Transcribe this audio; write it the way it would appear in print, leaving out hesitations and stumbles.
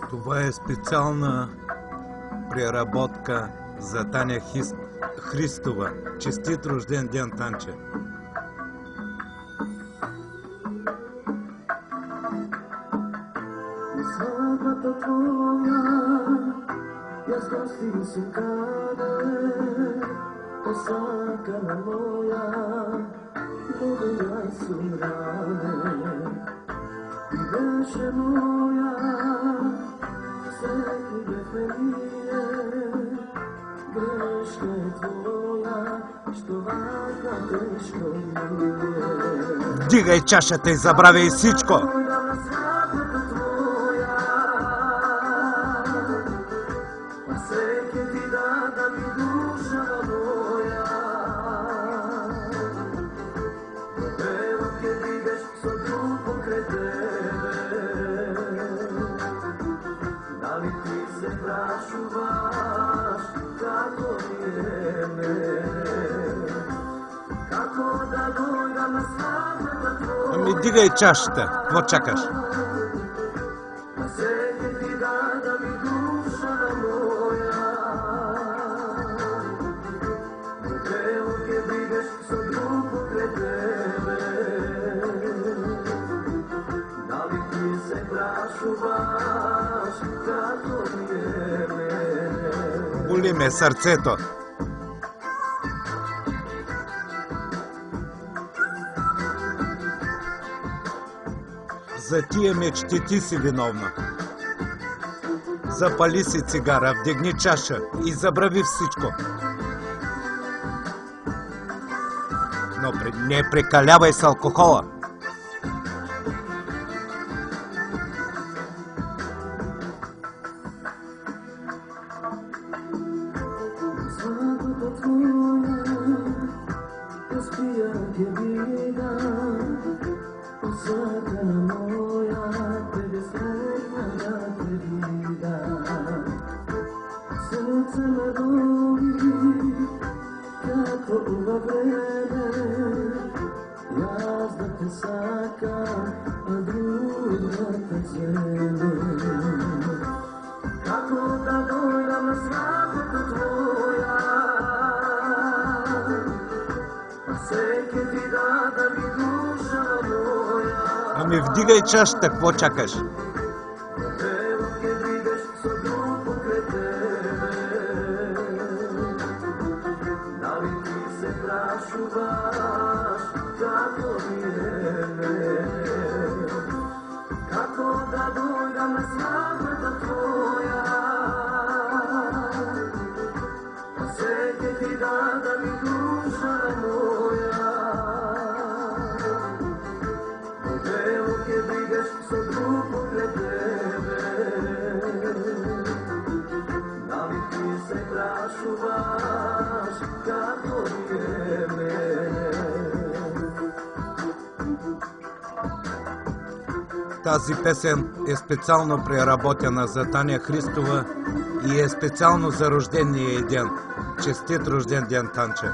Това е специална преработка за Таня Христова. Честит рожден ден, Танче! Сватбата твоя, јас гостин сум каде, посакана моја, многу јас сум раде. И беше моја, секој бевме ние, грешка е твоја, што вака тешко ми е. Дигай чашата и забравяй всичко! Ами дигай чашата, какво чакаш? Боли ме сърцето. За тия мечти ти си виновна. Запали си цигара, вдигни чаша и забрави всичко. Но не прекалявай с алкохола. Ами вдигай чашата, какво чакаш? Тази песен е специално преработена за Таня Христова и е специално за рождения ден. Честит рожден ден, Танче!